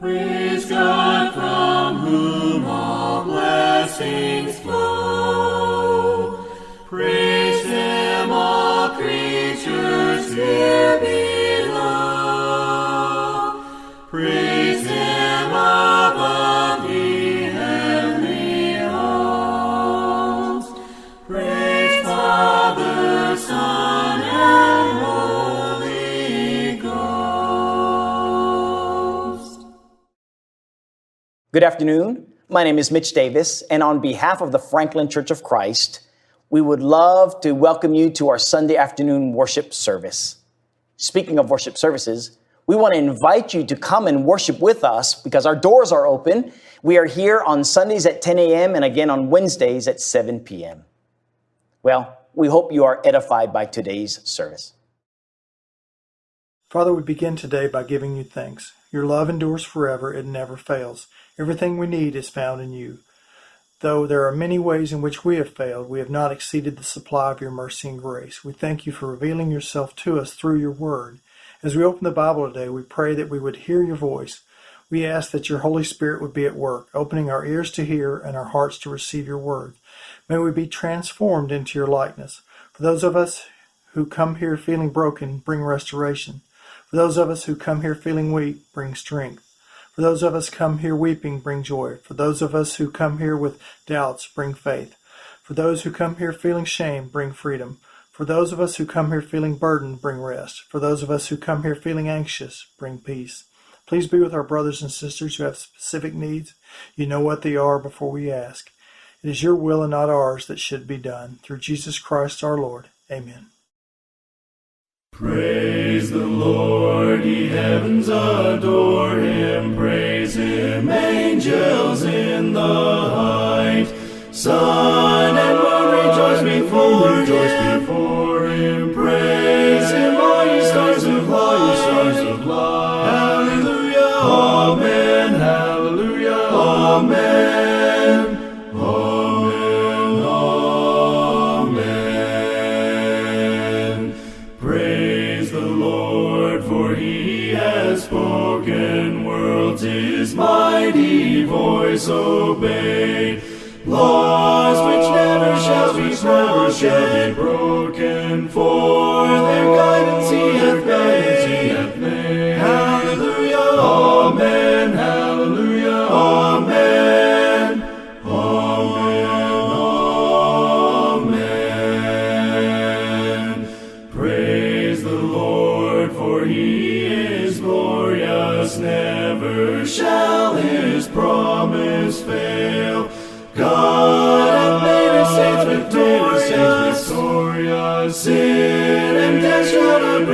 Praise God from whom all blessings flow. Praise Him, all creatures here below. Praise Him above the heavenly host. Praise Father, Son, and Holy Ghost. Good afternoon. My name is Mitch Davis, and on behalf of the Franklin Church of Christ, we would love to welcome you to our Sunday afternoon worship service. Speaking of worship services, we want to invite you to come and worship with us because our doors are open. We are here on Sundays at 10 a.m. and again on Wednesdays at 7 p.m. Well, we hope you are edified by today's service. Father, we begin today by giving you thanks. Your love endures forever. It never fails. Everything we need is found in you. Though there are many ways in which we have failed, we have not exceeded the supply of your mercy and grace. We thank you for revealing yourself to us through your word. As we open the Bible today, we pray that we would hear your voice. We ask that your Holy Spirit would be at work, opening our ears to hear and our hearts to receive your word. May we be transformed into your likeness. For those of us who come here feeling broken, bring restoration. For those of us who come here feeling weak, bring strength. For those of us come here weeping, bring joy. For those of us who come here with doubts, bring faith. For those who come here feeling shame, bring freedom. For those of us who come here feeling burdened, bring rest. For those of us who come here feeling anxious, bring peace. Please be with our brothers and sisters who have specific needs. You know what they are before we ask. It is your will and not ours that should be done. Through Jesus Christ our Lord. Amen. Praise the Lord, ye heavens adore him. Praise him, angels in the height. Sun and moon rejoice before him. Praise him, all ye stars of light. Hallelujah, amen, hallelujah, amen. Spoken worlds his mighty voice obey. Laws which never shall be broken, for their guidance he hath made. Hallelujah, amen, hallelujah, amen, amen. Praise the Lord, for he glorious, never shall his promise fail. God hath made his saints victorious. Sin and death shall not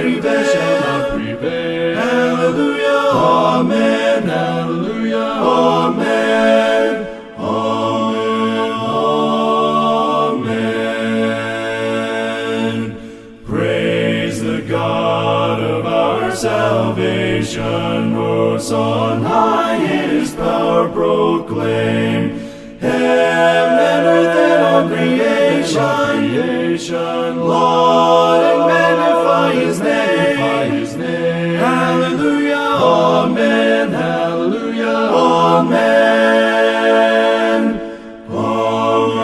prevail. Hallelujah, amen, hallelujah, amen, amen. Praise the God of our salvation, most on high his power proclaim. Heaven and earth and all creation, laud and magnify his name. Hallelujah, amen, hallelujah, amen, amen.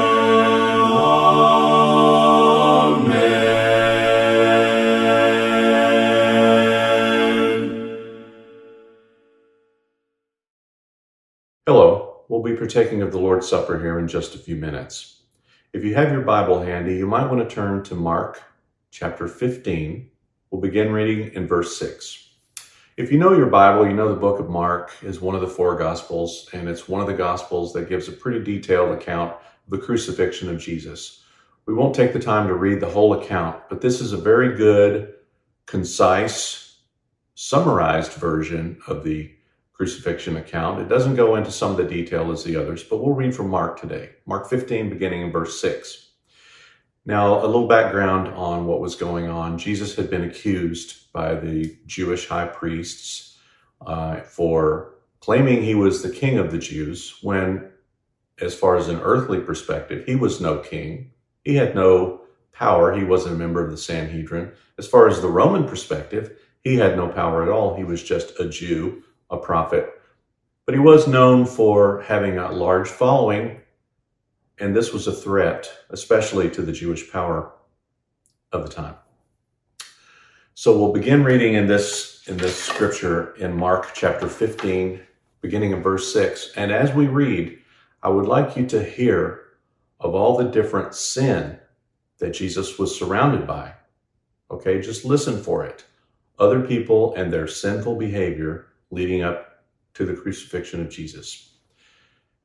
Hello. We'll be partaking of the Lord's Supper here in just a few minutes. If you have your Bible handy, you might want to turn to Mark chapter 15. We'll begin reading in verse 6. If you know your Bible, you know the book of Mark is one of the four Gospels, and it's one of the Gospels that gives a pretty detailed account of the crucifixion of Jesus. We won't take the time to read the whole account, but this is a very good, concise, summarized version of the crucifixion account. It doesn't go into some of the detail as the others, but we'll read from Mark today. Mark 15, beginning in verse 6. Now, a little background on what was going on. Jesus had been accused by the Jewish high priests for claiming he was the king of the Jews when, as far as an earthly perspective, he was no king. He had no power. He wasn't a member of the Sanhedrin. As far as the Roman perspective, he had no power at all. He was just a Jew, a prophet, But he was known for having a large following, and this was a threat, especially to the Jewish power of the time. So we'll begin reading in this scripture in Mark chapter 15, beginning in verse 6. And as we read, I would like you to hear of all the different sin that Jesus was surrounded by. Okay, just listen for it. Other people and their sinful behavior leading up to the crucifixion of Jesus.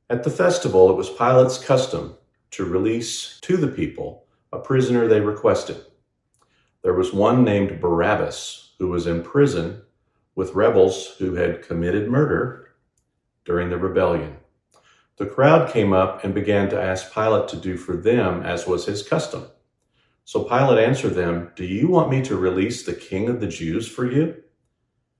At the festival, it was Pilate's custom to release to the people a prisoner they requested. There was one named Barabbas who was in prison with rebels who had committed murder during the rebellion. The crowd came up and began to ask Pilate to do for them as was his custom. So Pilate answered them, "Do you want me to release the king of the Jews for you?"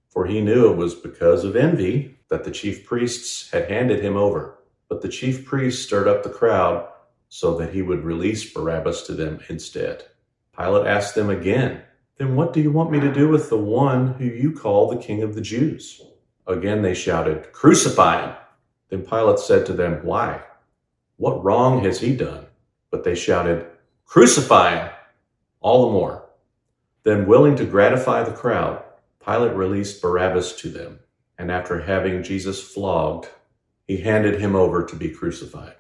For he knew it was because of envy that the chief priests had handed him over. But the chief priests stirred up the crowd so that he would release Barabbas to them instead. Pilate asked them again, "Then what do you want me to do with the one who you call the king of the Jews?" Again they shouted, "Crucify him!" Then Pilate said to them, "Why? What wrong has he done?" But they shouted, "Crucify him!" all the more. Then, willing to gratify the crowd, Pilate released Barabbas to them, and after having Jesus flogged, he handed him over to be crucified.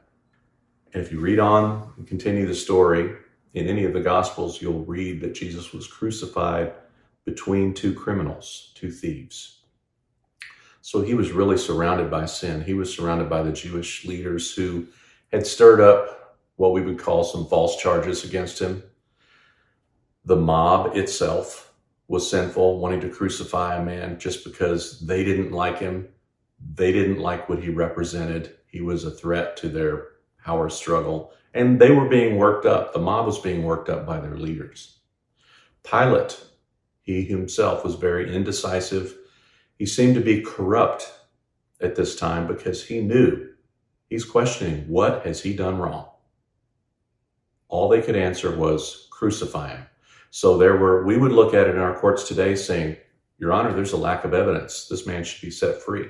And if you read on and continue the story, in any of the Gospels, you'll read that Jesus was crucified between two criminals, two thieves. So he was really surrounded by sin. He was surrounded by the Jewish leaders who had stirred up what we would call some false charges against him. The mob itself was sinful, wanting to crucify a man just because they didn't like him. They didn't like what he represented. He was a threat to their power struggle. And they were being worked up. The mob was being worked up by their leaders. Pilate, he himself was very indecisive. He seemed to be corrupt at this time because he knew, he's questioning, what has he done wrong? All they could answer was crucify him. So we would look at it in our courts today saying, Your Honor, there's a lack of evidence. This man should be set free.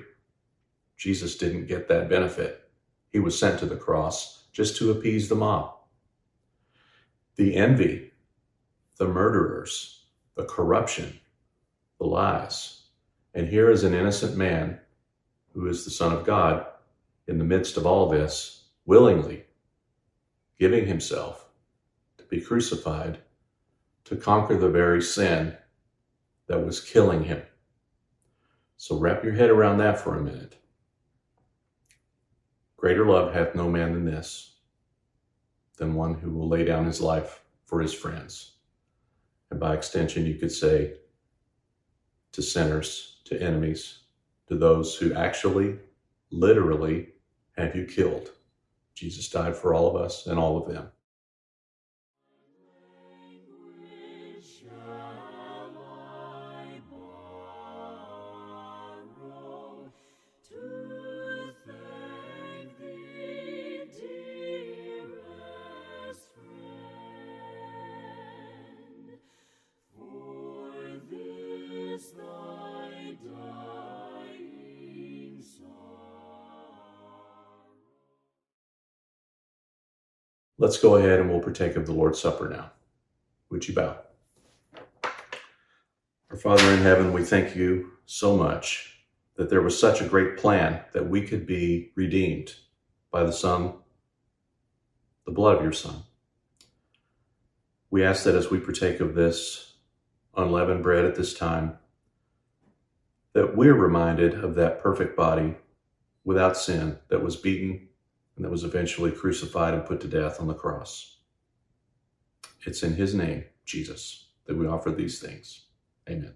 Jesus didn't get that benefit. He was sent to the cross just to appease the mob. The envy, the murderers, the corruption, the lies. And here is an innocent man who is the Son of God in the midst of all this, willingly giving himself to be crucified to conquer the very sin that was killing him. So wrap your head around that for a minute. Greater love hath no man than this, than one who will lay down his life for his friends. And by extension, you could say to sinners, to enemies, to those who actually, literally have you killed. Jesus died for all of us and all of them. Let's go ahead and we'll partake of the Lord's Supper now. Would you bow? Our Father in heaven, we thank you so much that there was such a great plan that we could be redeemed by the Son, the blood of your Son. We ask that as we partake of this unleavened bread at this time, that we're reminded of that perfect body without sin that was beaten and that was eventually crucified and put to death on the cross. It's in his name, Jesus, that we offer these things. Amen.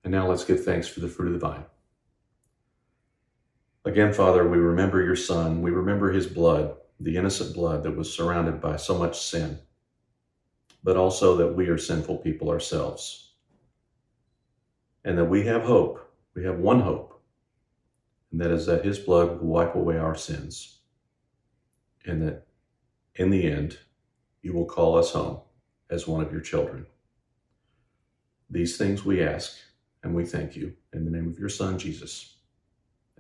And now let's give thanks for the fruit of the vine. Again, Father, we remember your Son. We remember his blood, the innocent blood that was surrounded by so much sin, but also that we are sinful people ourselves, and that we have hope. We have one hope, and that is that his blood will wipe away our sins, and that in the end, you will call us home as one of your children. These things we ask, and we thank you in the name of your Son, Jesus.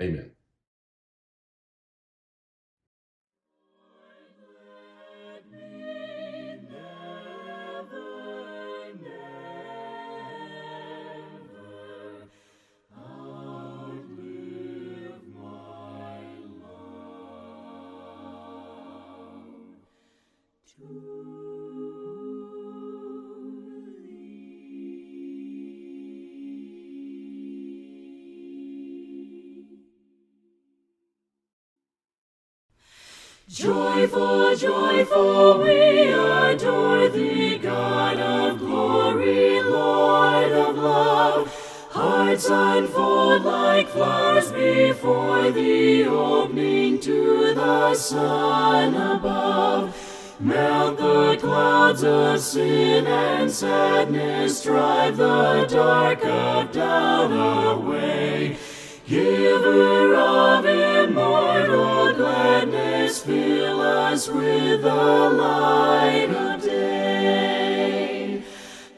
Amen. Joyful, joyful, we adore thee, God of glory, Lord of love. Hearts unfold like flowers before thee, opening to the sun above. Melt the clouds of sin and sadness, drive the dark of doubt away. Giver of immortal gladness, fill us with the light of day.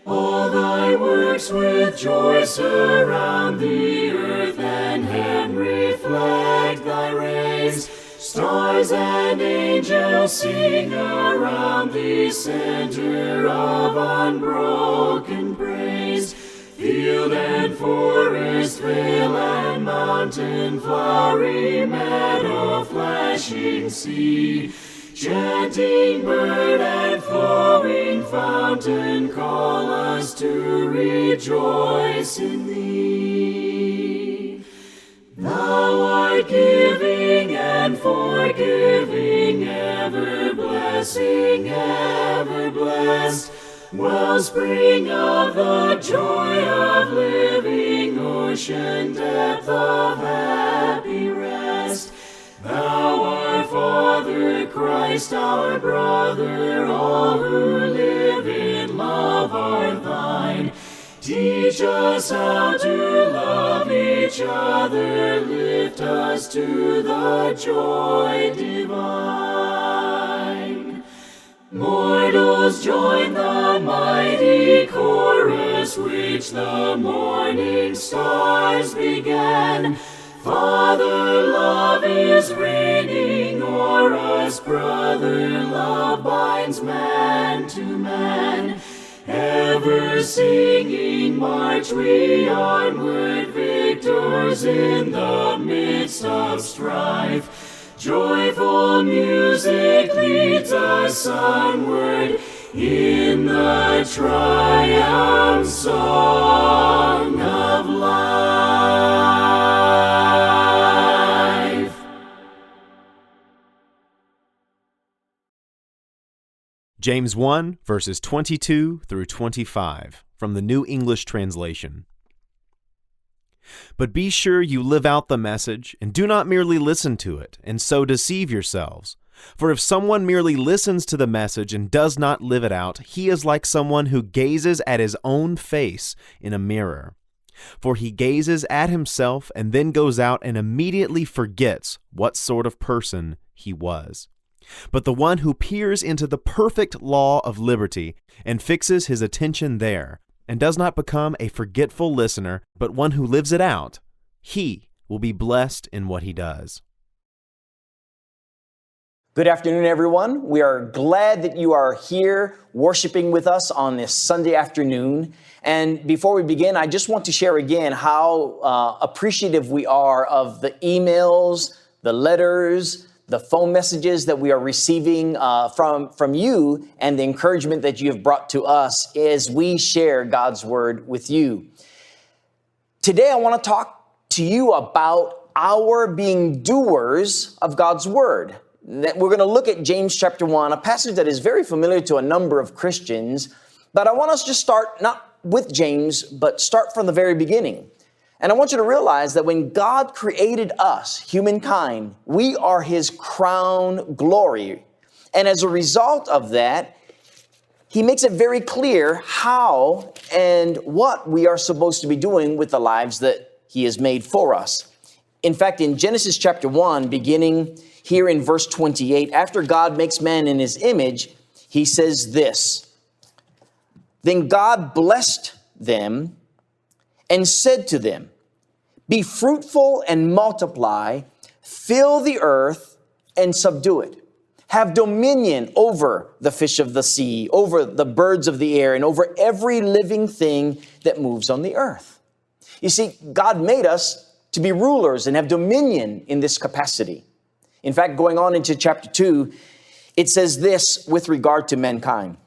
All thy works with joy surround the earth, and heaven reflect thy rays. Stars and angels sing around thee, center of unbroken praise. Field and forest, vale and mountain, flowery meadow, flashing sea, chanting bird and flowing fountain, call us to rejoice in thee. Thou art giving and forgiving, ever blessing, ever blessed, wellspring of the joy of living, ocean depth of happy rest. Thou our Father, Christ our brother, all who live in love are thine. Teach us how to love each other, lift us to the joy divine. Mortals join the mighty chorus which the morning stars began. Father love is reigning o'er us, brother love binds man to man. Ever singing march we onward, victors in the midst of strife. Joyful music leads us onward in the triumph song of life. James 1, verses 22 through 25, from the New English Translation. But be sure you live out the message, and do not merely listen to it, and so deceive yourselves. For if someone merely listens to the message and does not live it out, he is like someone who gazes at his own face in a mirror. For he gazes at himself and then goes out and immediately forgets what sort of person he was. But the one who peers into the perfect law of liberty and fixes his attention there, and does not become a forgetful listener, but one who lives it out, he will be blessed in what he does. Good afternoon, everyone. We are glad that you are here worshiping with us on this Sunday afternoon. And before we begin, I just want to share again how appreciative we are of the emails, the letters, the phone messages that we are receiving from you, and the encouragement that you have brought to us as we share God's Word with you. Today, I want to talk to you about our being doers of God's Word. We're going to look at James chapter 1, a passage that is very familiar to a number of Christians, but I want us to start not with James, but start from the very beginning. And I want you to realize that when God created us, humankind, we are His crown glory. And as a result of that, He makes it very clear how and what we are supposed to be doing with the lives that He has made for us. In fact, in Genesis chapter 1, beginning here in verse 28, after God makes man in His image, He says this, "Then God blessed them and said to them, 'Be fruitful and multiply, fill the earth and subdue it. Have dominion over the fish of the sea, over the birds of the air, and over every living thing that moves on the earth.'" You see, God made us to be rulers and have dominion in this capacity. In fact, going on into chapter 2, it says this with regard to mankind.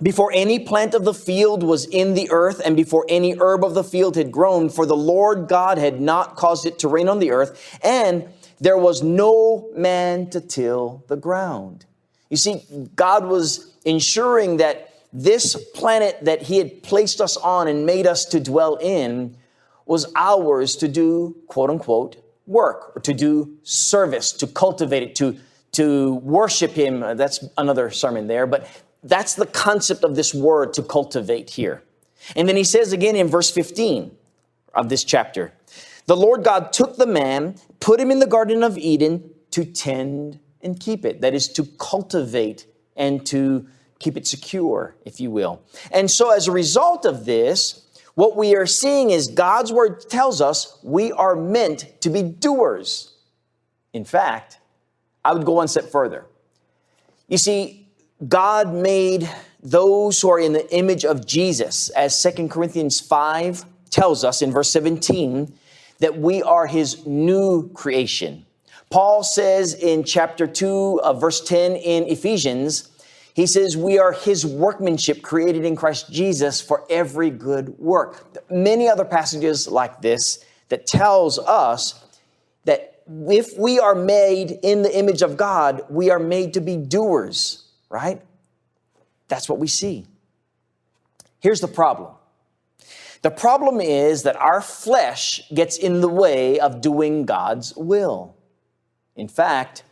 "Before any plant of the field was in the earth, and before any herb of the field had grown, for the Lord God had not caused it to rain on the earth, and there was no man to till the ground." You see, God was ensuring that this planet that He had placed us on and made us to dwell in was ours to do, quote unquote, work, or to do service, to cultivate it, to worship Him. That's another sermon there, but that's the concept of this word, to cultivate here. And then He says again in verse 15 of this chapter, "The Lord God took the man, put him in the Garden of Eden to tend and keep it." That is, to cultivate and to keep it secure, if you will. And so as a result of this, what we are seeing is God's word tells us we are meant to be doers. In fact, I would go one step further. You see, God made those who are in the image of Jesus, as 2 Corinthians 5 tells us in verse 17, that we are His new creation. Paul says in chapter 2 of verse 10 in Ephesians, he says we are His workmanship created in Christ Jesus for every good work. Many other passages like this that tells us that if we are made in the image of God, we are made to be doers. Right? That's what we see. Here's the problem. The problem is that our flesh gets in the way of doing God's will. In fact,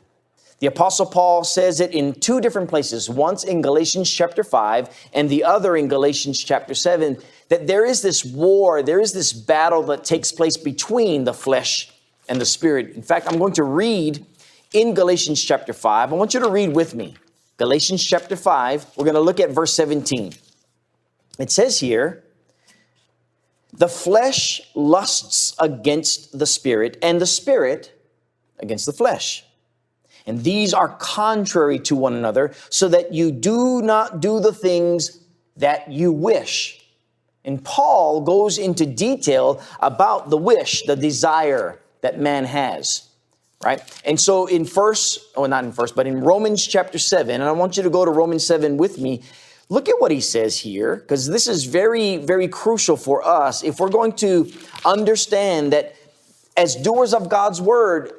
the Apostle Paul says it in two different places, once in Galatians chapter 5 and the other in Galatians chapter 7, that there is this war, there is this battle that takes place between the flesh and the spirit. In fact, I'm going to read in Galatians chapter 5. I want you to read with me. Galatians chapter 5, we're going to look at verse 17. It says here, "The flesh lusts against the spirit, and the spirit against the flesh. And these are contrary to one another, so that you do not do the things that you wish." And Paul goes into detail about the wish, the desire that man has. Right? And so in Romans chapter 7, and I want you to go to Romans 7 with me. Look at what he says here, because this is very, very crucial for us. If we're going to understand that as doers of God's word,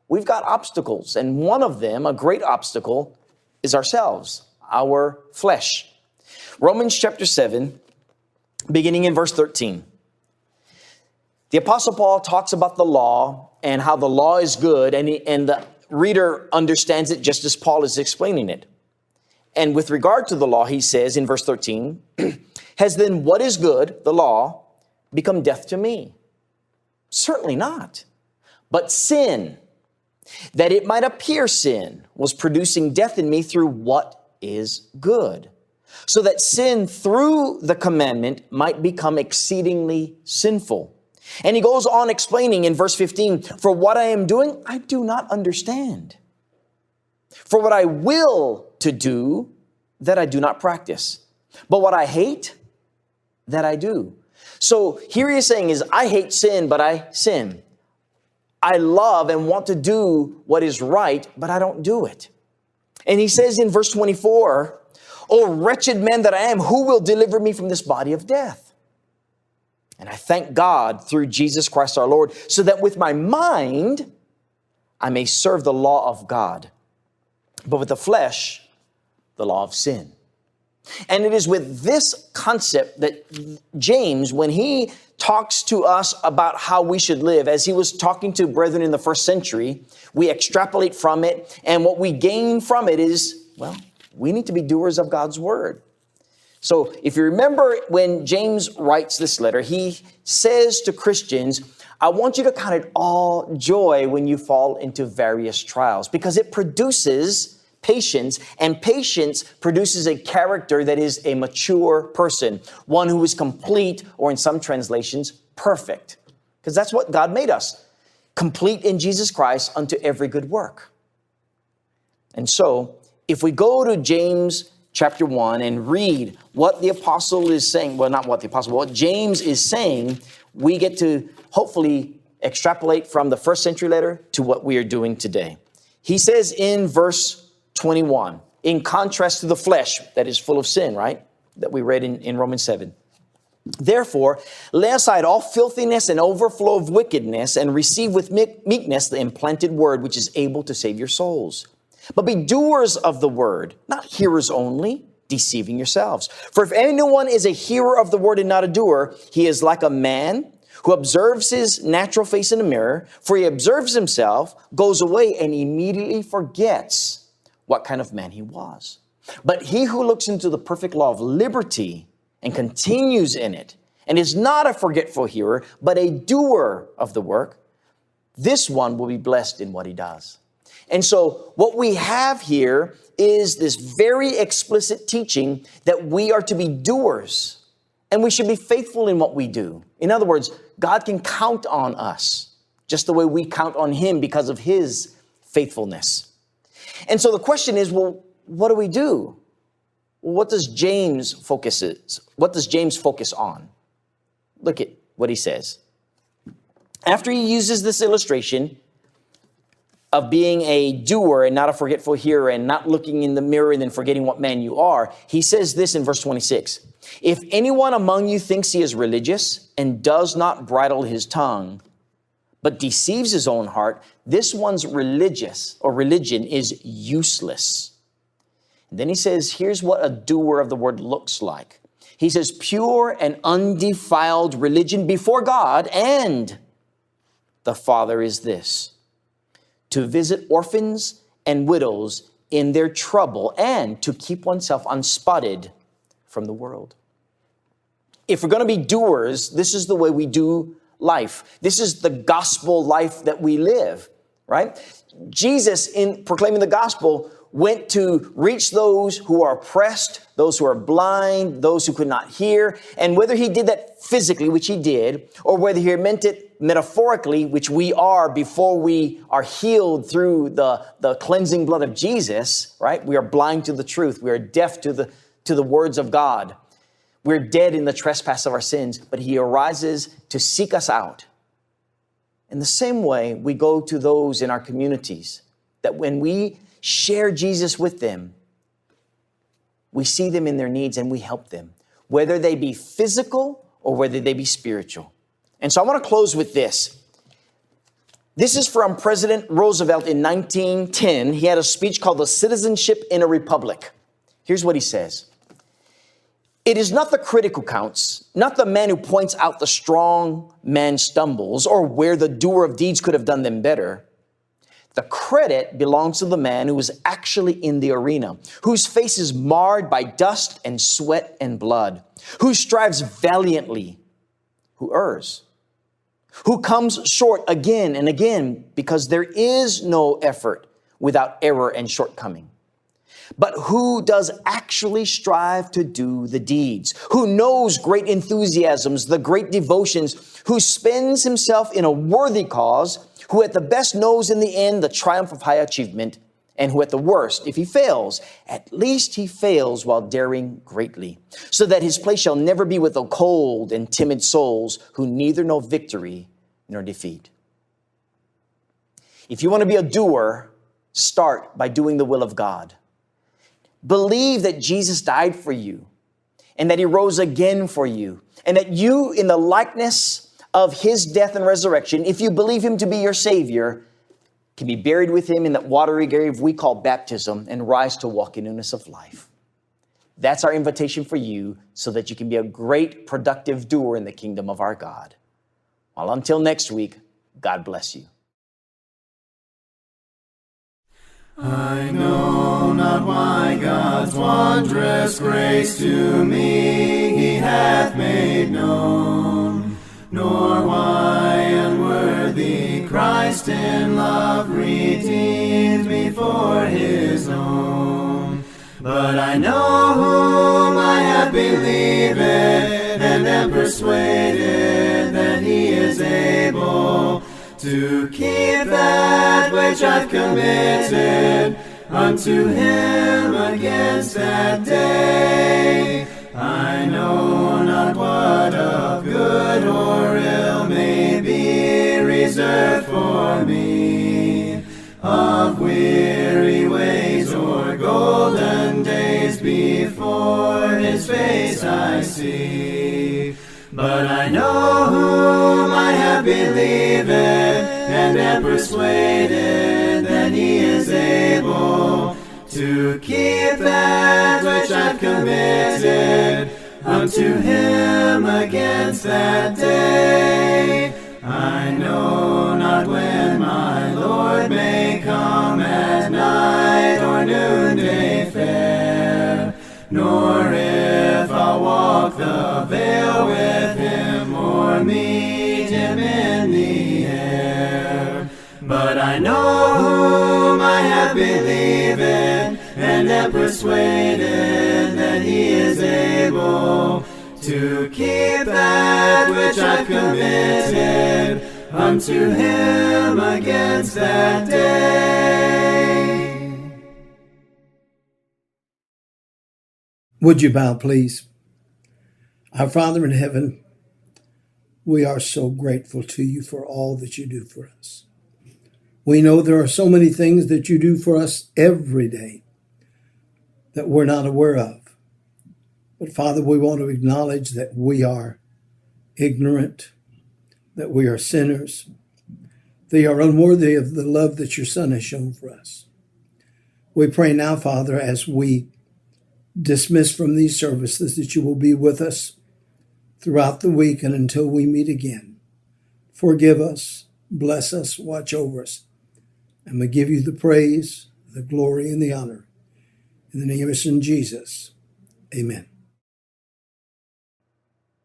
we've got obstacles. And one of them, a great obstacle, is ourselves, our flesh. Romans chapter 7, beginning in verse 13. The Apostle Paul talks about the law and how the law is good, and the reader understands it just as Paul is explaining it. And with regard to the law, he says in verse 13, "Has then what is good, the law, become death to me? Certainly not. But sin, that it might appear sin, was producing death in me through what is good, so that sin through the commandment might become exceedingly sinful." And he goes on explaining in verse 15, "For what I am doing, I do not understand. For what I will to do, that I do not practice. But what I hate, that I do." So here he is saying is, I hate sin, but I sin. I love and want to do what is right, but I don't do it. And he says in verse 24, "O wretched man that I am, who will deliver me from this body of death? And I thank God through Jesus Christ our Lord, so that with my mind I may serve the law of God, but with the flesh, the law of sin." And it is with this concept that James, when he talks to us about how we should live, as he was talking to brethren in the first century, we extrapolate from it. And what we gain from it is, well, we need to be doers of God's word. So if you remember when James writes this letter, he says to Christians, I want you to count it all joy when you fall into various trials, because it produces patience, and patience produces a character that is a mature person, one who is complete, or in some translations, perfect. Because that's what God made us, complete in Jesus Christ unto every good work. And so, if we go to James chapter 1 and read what the apostle is saying, well, not what the apostle, what James is saying, we get to hopefully extrapolate from the first century letter to what we are doing today. He says in verse 21, in contrast to the flesh that is full of sin, right? That we read in Romans 7. Therefore, lay aside all filthiness and overflow of wickedness, and receive with meekness the implanted word, which is able to save your souls. But be doers of the word, not hearers only, deceiving yourselves. For if anyone is a hearer of the word and not a doer, he is like a man who observes his natural face in a mirror. For he observes himself, goes away, and immediately forgets what kind of man he was. But he who looks into the perfect law of liberty and continues in it, and is not a forgetful hearer, but a doer of the work, this one will be blessed in what he does. And so what we have here is this very explicit teaching that we are to be doers, and we should be faithful in what we do. In other words, God can count on us just the way we count on him because of his faithfulness. And so the question is, well, what do we do? Well, what does James focus on? Look at what he says. After he uses this illustration of being a doer and not a forgetful hearer and not looking in the mirror and then forgetting what man you are, he says this in verse 26. If anyone among you thinks he is religious and does not bridle his tongue, but deceives his own heart, this one's religion is useless. And then he says, here's what a doer of the word looks like. He says, pure and undefiled religion before God and the Father is this: to visit orphans and widows in their trouble and to keep oneself unspotted from the world. If we're going to be doers, this is the way we do life. This is the gospel life that we live, right? Jesus, in proclaiming the gospel, went to reach those who are oppressed, those who are blind, those who could not hear. And whether he did that physically, which he did, or whether he meant it metaphorically, which we are before we are healed through the cleansing blood of Jesus, right? We are blind to the truth. We are deaf to the words of God. We're dead in the trespass of our sins, but he arises to seek us out. In the same way, we go to those in our communities that when we share Jesus with them, we see them in their needs and we help them, whether they be physical or whether they be spiritual. And so I want to close with this. This is from President Roosevelt in 1910. He had a speech called The Citizenship in a Republic. Here's what he says. It is not the critic who counts, not the man who points out the strong man stumbles or where the doer of deeds could have done them better. The credit belongs to the man who is actually in the arena, whose face is marred by dust and sweat and blood, who strives valiantly, who errs, who comes short again and again, because there is no effort without error and shortcoming. But who does actually strive to do the deeds, who knows great enthusiasms, the great devotions, who spends himself in a worthy cause, who at the best knows in the end the triumph of high achievement, and who at the worst, if he fails, at least he fails while daring greatly, so that his place shall never be with the cold and timid souls who neither know victory nor defeat. If you want to be a doer, start by doing the will of God. Believe that Jesus died for you and that he rose again for you, and that you, in the likeness of his death and resurrection, if you believe him to be your Savior, can be buried with him in that watery grave we call baptism and rise to walk in newness of life. That's our invitation for you so that you can be a great, productive doer in the kingdom of our God. Well, until next week, God bless you. I know not why God's wondrous grace to me He hath made known, nor why unworthy Christ in love redeemed me for His own. But I know whom I have believed, and am persuaded that He is able to keep that which I've committed unto Him against that day. I know not what of good or ill may be reserved for me, of weary ways or golden days before His face I see. But I know whom I have believed, and am persuaded that He is able to keep that which I've committed unto Him against that day. I know not when my Lord may come at night or noonday fair, nor if I'll walk the vale with Him or meet Him in the air. But I know whom I have believed, and am persuaded that He is able to keep that which I've committed unto Him against that day. Would you bow, please? Our Father in heaven, we are so grateful to you for all that you do for us. We know there are so many things that you do for us every day that we're not aware of. But Father, we want to acknowledge that we are ignorant, that we are sinners. They are unworthy of the love that your Son has shown for us. We pray now, Father, as we dismiss from these services, that you will be with us throughout the week and until we meet again. Forgive us, bless us, watch over us, and we give you the praise, the glory, and the honor. In the name of your Son, Jesus, amen.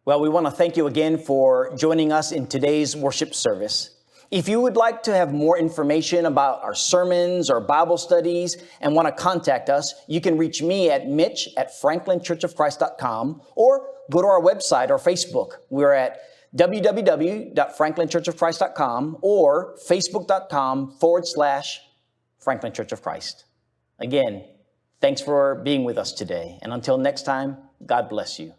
Well, we want to thank you again for joining us in today's worship service. If you would like to have more information about our sermons or Bible studies and want to contact us, you can reach me at mitch@franklinchurchofchrist.com or go to our website or Facebook. We're at www.franklinchurchofchrist.com or facebook.com/Franklin Church of Christ. Again, thanks for being with us today. And until next time, God bless you.